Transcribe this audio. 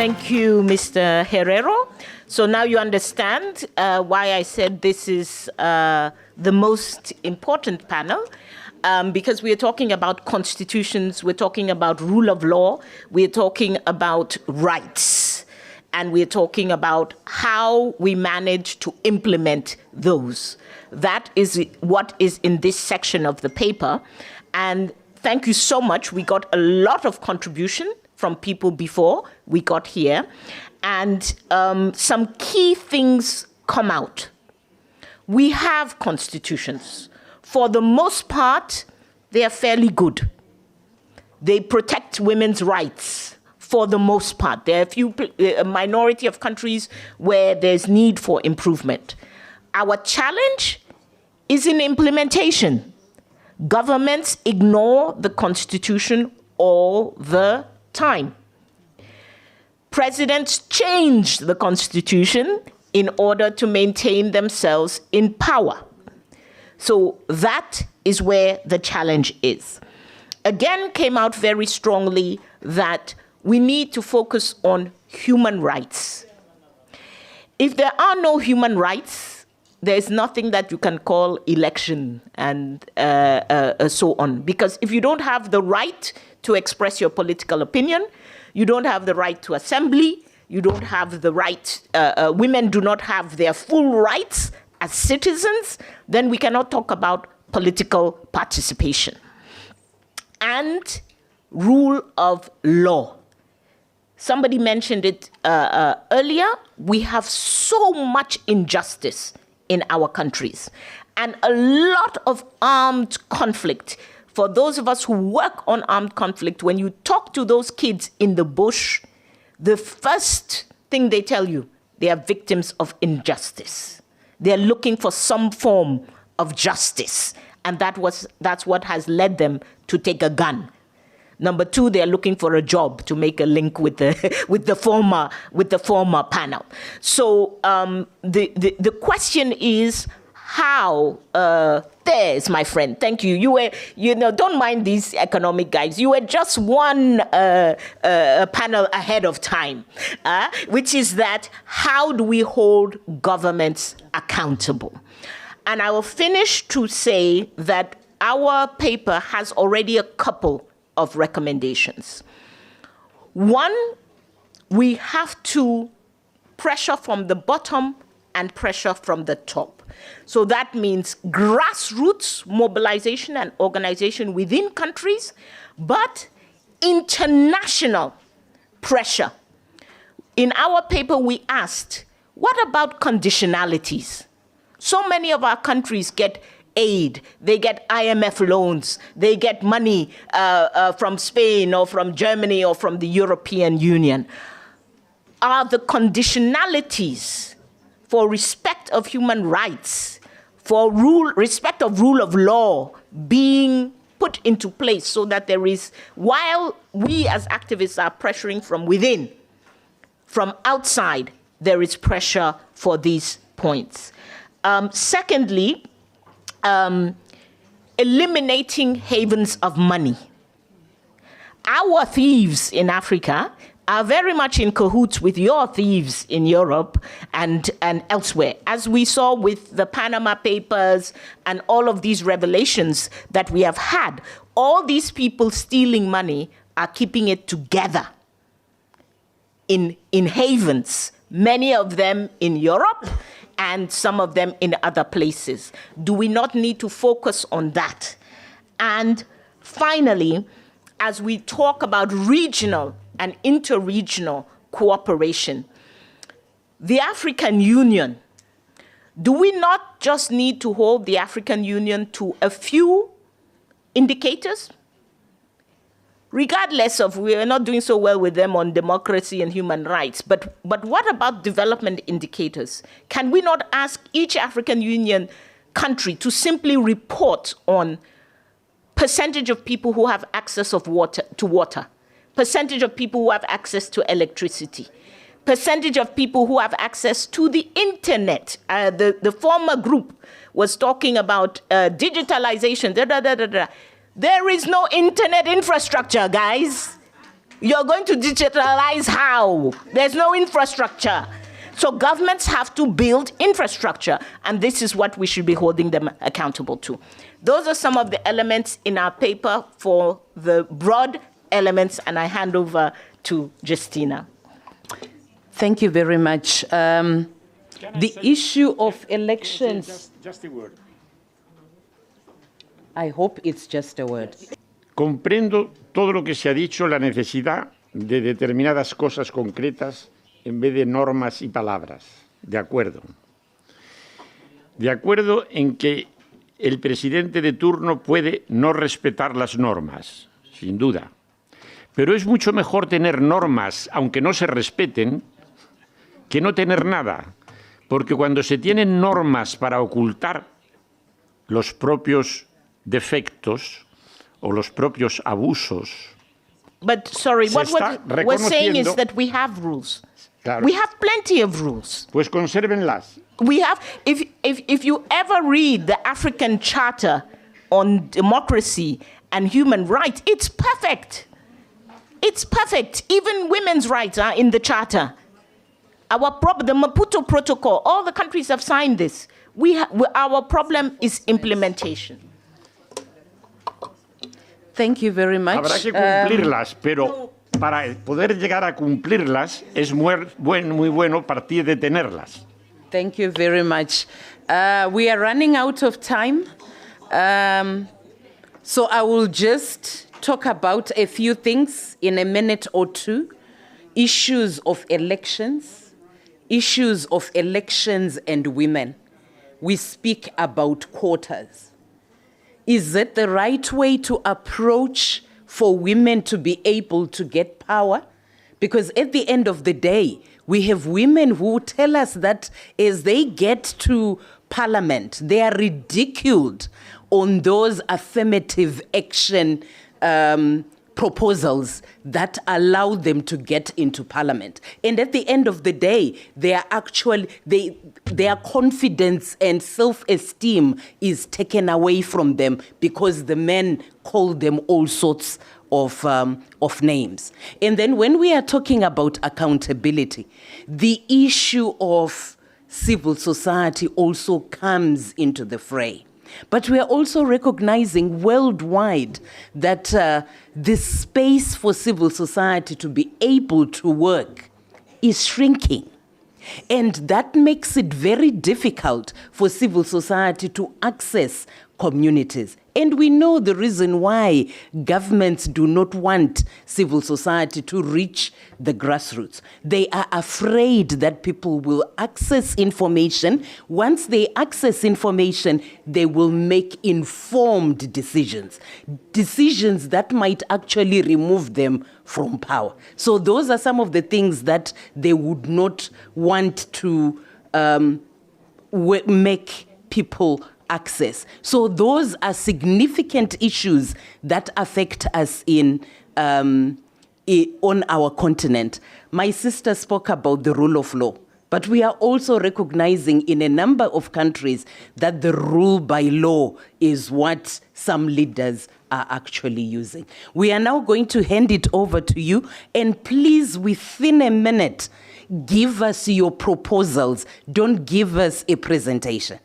Thank you, Mr. Herrero. So now you understand why I said this is the most important panel, because we are talking about constitutions, we're talking about rule of law, we're talking about rights, and we're talking about how we manage to implement those. That is what is in this section of the paper. And thank you so much. We got a lot of contribution from people before we got here. And some key things come out. We have constitutions. For the most part, they are fairly good. They protect women's rights for the most part. There are a minority of countries where there's need for improvement. Our challenge is in implementation. Governments ignore the Constitution all the time. Presidents change the Constitution in order to maintain themselves in power. So that is where the challenge is. Again, came out very strongly that we need to focus on human rights. If there are no human rights, there's nothing that you can call election and so on. Because if you don't have the right to express your political opinion, you don't have the right to assembly, you don't have the right, women do not have their full rights as citizens, then we cannot talk about political participation. And rule of law. Somebody mentioned it earlier. We have so much injustice in our countries and a lot of armed conflict. For those of us who work on armed conflict, when you talk to those kids in the bush, the first thing they tell you, they are victims of injustice. They're looking for some form of justice. And that's what has led them to take a gun. Number two, they're looking for a job, to make a link with the former panel. So the question is how. There's my friend. Thank you. Don't mind these economic guys. You were just one panel ahead of time, which is that how do we hold governments accountable? And I will finish to say that our paper has already a couple of recommendations. One, we have to pressure from the bottom and pressure from the top. So that means grassroots mobilization and organization within countries, but international pressure. In our paper, we asked, what about conditionalities? So many of our countries get aid, they get IMF loans, they get money from Spain or from Germany or from the European Union. Are the conditionalities for respect of human rights, for respect of rule of law being put into place so that there is, while we as activists are pressuring from within, from outside, there is pressure for these points. Secondly, eliminating havens of money. Our thieves in Africa are very much in cahoots with your thieves in Europe and elsewhere. As we saw with the Panama Papers and all of these revelations that we have had, all these people stealing money are keeping it together in havens, many of them in Europe and some of them in other places. Do we not need to focus on that? And finally, as we talk about regional and interregional cooperation, the African Union, do we not just need to hold the African Union to a few indicators? Regardless of, we are not doing so well with them on democracy and human rights, but what about development indicators? Can we not ask each African Union country to simply report on percentage of people who have access to water, percentage of people who have access to electricity, percentage of people who have access to the internet? The former group was talking about digitalization, There is no internet infrastructure, guys. You're going to digitalize how? There's no infrastructure. So governments have to build infrastructure, and this is what we should be holding them accountable to. Those are some of the elements in our paper for the broad elements, and I hand over to Jestina. Thank you very much. The issue of elections... Just a word. I hope it's just a word. Comprendo todo lo que se ha dicho, la necesidad de determinadas cosas concretas en vez de normas y palabras. De acuerdo. De acuerdo en que el presidente de turno puede no respetar las normas, sin duda. Pero es mucho mejor tener normas, aunque no se respeten, que no tener nada. Porque cuando se tienen normas para ocultar los propios defectos o los propios abusos. But sorry, what we're saying is that we have rules. Claro. We have plenty of rules. Pues consérvenlas. We have, if you ever read the African Charter on Democracy and Human Rights, it's perfect. It's perfect. Even women's rights are in the Charter. The Maputo Protocol, all the countries have signed this. Our problem is implementation. Thank you very much. Habrá que cumplirlas, pero para poder llegar a cumplirlas es muy bueno partir de tenerlas. Thank you very much. We are running out of time. So I will just talk about a few things in a minute or two. Issues of elections and women. We speak about quotas. Is it the right way to approach for women to be able to get power? Because at the end of the day, we have women who tell us that as they get to parliament, they are ridiculed on those affirmative action proposals that allow them to get into parliament. And at the end of the day, their confidence and self-esteem is taken away from them because the men call them all sorts of names. And then when we are talking about accountability, the issue of civil society also comes into the fray. But we are also recognizing worldwide that the space for civil society to be able to work is shrinking. And that makes it very difficult for civil society to access communities. And we know the reason why governments do not want civil society to reach the grassroots. They are afraid that people will access information. Once they access information, they will make informed decisions, decisions that might actually remove them from power. So those are some of the things that they would not want to make people access. So those are significant issues that affect us on our continent. My sister spoke about the rule of law, but we are also recognizing in a number of countries that the rule by law is what some leaders are actually using. We are now going to hand it over to you, and please, within a minute, give us your proposals. Don't give us a presentation.